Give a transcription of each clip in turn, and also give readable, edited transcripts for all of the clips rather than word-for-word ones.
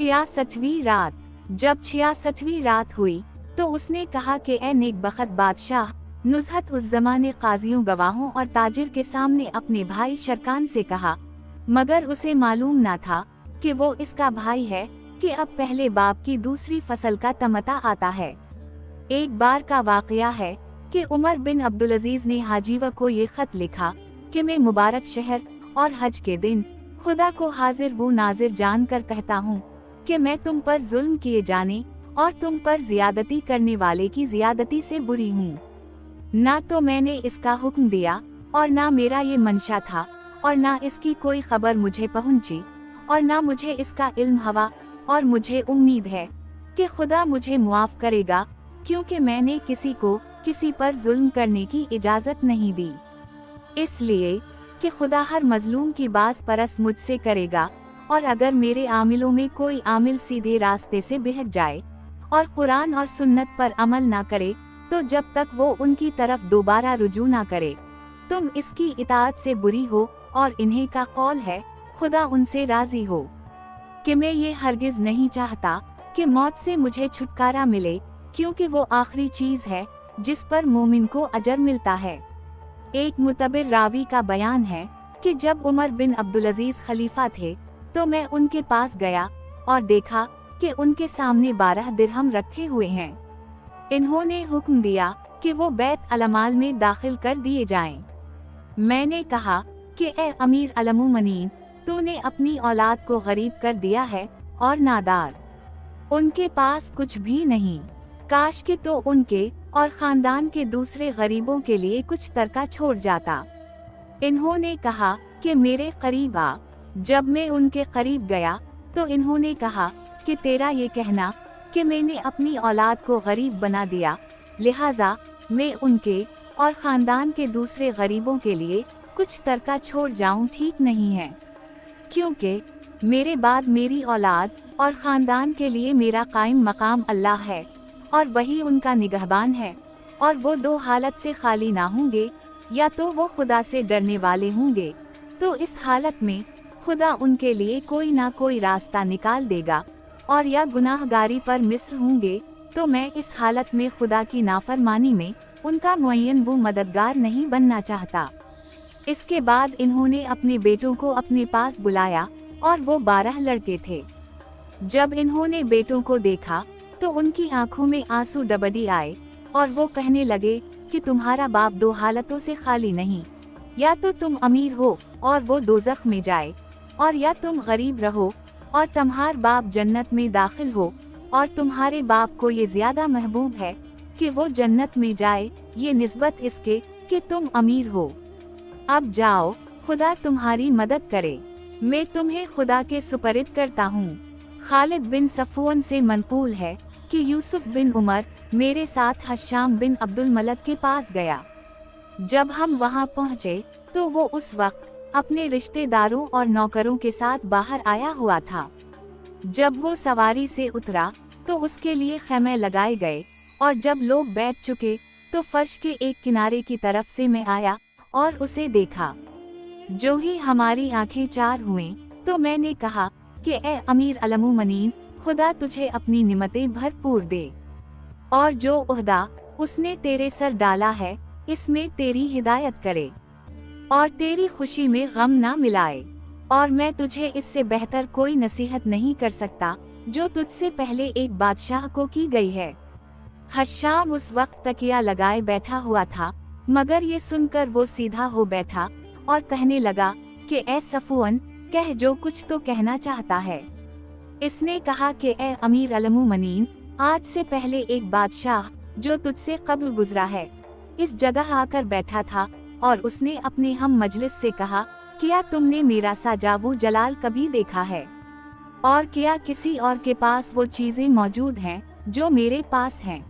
66वीं रात। जब 66वीं रात हुई तो उसने कहा कि ए नेकबख्त बादशाह, नुज़हत उस ज़माने काजियों, गवाहों और ताजिर के सामने अपने भाई शरकान से कहा, मगर उसे मालूम न था कि वो इसका भाई है, कि अब पहले बाप की दूसरी फसल का तमता आता है। एक बार का वाक़या है कि उमर बिन अब्दुल अजीज ने हाजीवा को ये खत लिखा कि मैं मुबारक शहर और हज के दिन खुदा को हाजिर वो नाजिर जान कर कहता हूँ कि मैं तुम पर जुल्म किए जाने और तुम पर जियादती करने वाले की जियादती से बुरी हूँ। ना तो मैंने इसका हुक्म दिया और ना मेरा ये मंशा था और ना इसकी कोई खबर मुझे पहुँची और ना मुझे इसका इल्म हवा, और मुझे उम्मीद है कि खुदा मुझे मुआफ करेगा, क्योंकि मैंने किसी को किसी पर जुल्म करने की इजाज़त नहीं दी, इसलिए कि खुदा हर मजलूम की बास परस मुझसे करेगा। और अगर मेरे आमिलों में कोई आमिल सीधे रास्ते से बहक जाए और कुरान और सुन्नत पर अमल ना करे, तो जब तक वो उनकी तरफ दोबारा रुजू ना करे, तुम इसकी इताअत से बुरी हो। और इन्हें का कौल है, खुदा उनसे राजी हो, कि मैं ये हरगिज नहीं चाहता कि मौत से मुझे छुटकारा मिले, क्योंकि वो आखिरी चीज है जिस पर मोमिन को अजर मिलता है। एक मुतबिर रावी का बयान है कि जब उमर बिन अब्दुल अजीज खलीफा थे तो मैं उनके पास गया और देखा कि उनके सामने 12 दिरहम रखे हुए हैं। इन्होंने हुक्म दिया कि वो बैत अलमाल में दाखिल कर दिए जाएं। मैंने कहा कि ए अमीर अलमुमनीन, तूने अपनी औलाद को गरीब कर दिया है और नादार, उनके पास कुछ भी नहीं, काश कि तो उनके और खानदान के दूसरे गरीबों के लिए कुछ तरका छोड़ जाता। इन्होंने कहा कि मेरे करीब आ। जब मैं उनके करीब गया तो इन्होंने कहा कि तेरा ये कहना कि मैंने अपनी औलाद को गरीब बना दिया, लिहाजा मैं उनके और खानदान के दूसरे गरीबों के लिए कुछ तरका छोड़ जाऊं, ठीक नहीं है, क्योंकि मेरे बाद मेरी औलाद और खानदान के लिए मेरा कायम मकाम अल्लाह है और वही उनका निगहबान है, और वो दो हालत से खाली ना होंगे, या तो वो खुदा से डरने वाले होंगे, तो इस हालत में खुदा उनके लिए कोई ना कोई रास्ता निकाल देगा, और या गुनाहगारी पर मिस्र होंगे, तो मैं इस हालत में खुदा की नाफरमानी में उनका मुअय्यन वो मददगार नहीं बनना चाहता। इसके बाद इन्होंने अपने बेटों को अपने पास बुलाया, और वो 12 लड़के थे। जब इन्होंने बेटों को देखा तो उनकी आंखों में आंसू डबडी आए, और वो कहने लगे कि तुम्हारा बाप दो हालतों से खाली नहीं, या तो तुम अमीर हो और वो दोज़ख में जाए, और या तुम गरीब रहो और तुम्हार बाप जन्नत में दाखिल हो, और तुम्हारे बाप को ये ज्यादा महबूब है कि वो जन्नत में जाए, ये निस्बत इसके कि तुम अमीर हो। अब जाओ, खुदा तुम्हारी मदद करे, मैं तुम्हें खुदा के सुपरद करता हूँ। खालिद बिन सफ़वान से मनकूल है कि यूसुफ बिन उमर मेरे साथ हश्शाम बिन अब्दुल मलक के पास गया। जब हम वहाँ पहुँचे तो वो उस वक्त अपने रिश्तेदारों और नौकरों के साथ बाहर आया हुआ था। जब वो सवारी से उतरा तो उसके लिए खैमे लगाए गए, और जब लोग बैठ चुके तो फर्श के एक किनारे की तरफ से मैं आया और उसे देखा। जो ही हमारी आंखें चार हुईं तो मैंने कहा कि ए अमीर अलमुमनीन, खुदा तुझे अपनी निमतें भरपूर दे, और जो ओहदा उसने तेरे सर डाला है इसमें तेरी हिदायत करे, और तेरी खुशी में गम ना मिलाए, और मैं तुझे इससे बेहतर कोई नसीहत नहीं कर सकता जो तुझसे पहले एक बादशाह को की गई है। हश्शाम उस वक्त तकिया लगाए बैठा हुआ था, मगर ये सुनकर वो सीधा हो बैठा और कहने लगा कि ए सफ़वान, कह जो कुछ तो कहना चाहता है। इसने कहा कि ए अमीर अलमुमनीन, आज से पहले एक बादशाह जो तुझसे कब्ल गुजरा है इस जगह आकर बैठा था, और उसने अपने हम मजलिस से कहा, क्या तुमने मेरा सा जावो जलाल कभी देखा है, और क्या किसी और के पास वो चीजें मौजूद हैं जो मेरे पास हैं।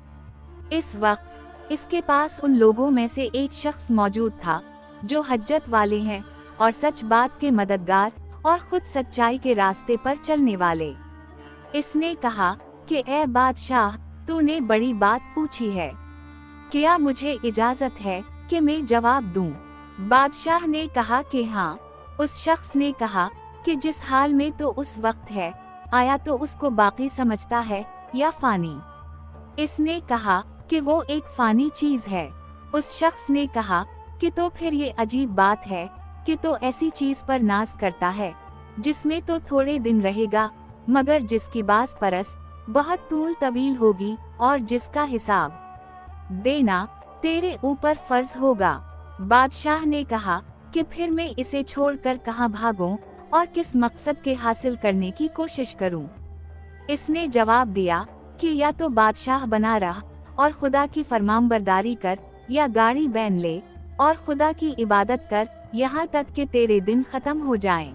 इस वक्त इसके पास उन लोगों में से एक शख्स मौजूद था जो हज्जत वाले हैं और सच बात के मददगार और खुद सच्चाई के रास्ते पर चलने वाले। इसने कहा कि ए बादशाह, तूने बड़ी बात पूछी है, क्या मुझे इजाजत है कि मैं जवाब दूं? बादशाह ने कहा कि हाँ। उस शख्स ने कहा कि जिस हाल में तो उस वक्त है आया तो उसको बाकी समझता है या फानी। इसने कहा कि वो एक फानी चीज है। उस शख्स ने कहा कि तो फिर ये अजीब बात है कि तो ऐसी चीज पर नाज करता है जिसमें तो थोड़े दिन रहेगा, मगर जिसकी बास परस बहुत तूल तवील होगी और जिसका हिसाब देना तेरे ऊपर फर्ज होगा। बादशाह ने कहा कि फिर मैं इसे छोड़कर कहाँ भागूं और किस मकसद के हासिल करने की कोशिश करूं। इसने जवाब दिया कि या तो बादशाह बना रह और खुदा की फरमानबरदारी कर, या गाड़ी बैन ले और खुदा की इबादत कर यहाँ तक कि तेरे दिन खत्म हो जाएं।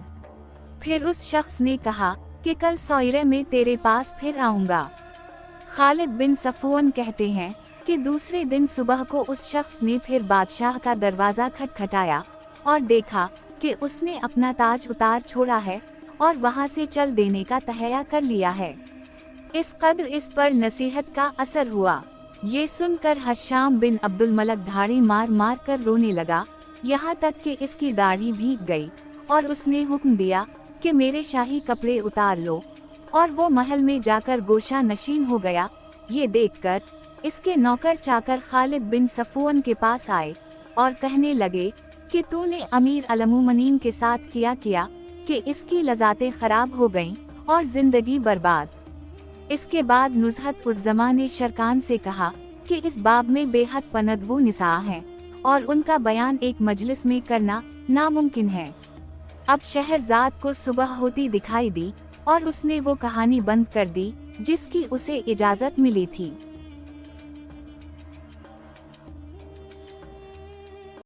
फिर उस शख्स ने कहा कि कल सौयरे में तेरे पास फिर आऊंगा। खालिद बिन सफवान कहते हैं कि दूसरे दिन सुबह को उस शख्स ने फिर बादशाह का दरवाजा खटखटाया और देखा कि उसने अपना ताज उतार छोड़ा है और वहां से चल देने का तहैया कर लिया है। इस कद्र इस पर नसीहत का असर हुआ। ये सुनकर हश्शाम बिन अब्दुल मलक दाढ़ी मार मार कर रोने लगा, यहाँ तक कि इसकी दाढ़ी भीग गई और उसने हुक्म दिया कि मेरे शाही कपड़े उतार लो, और वो महल में जाकर गोशा नशीन हो गया। ये देखकर इसके नौकर चाकर खालिद बिन सफवान के पास आए और कहने लगे कि तूने अमीर अलमुमनीन के साथ किया कि इसकी लज़ातें खराब हो गईं और जिंदगी बर्बाद। इसके बाद नुज़हत उस ज़माने शरकान से कहा कि इस बाब में बेहद पनदवू निसा हैं और उनका बयान एक मजलिस में करना नामुमकिन है। अब शहरजाद को सुबह होती दिखाई दी और उसने वो कहानी बंद कर दी जिसकी उसे इजाज़त मिली थी।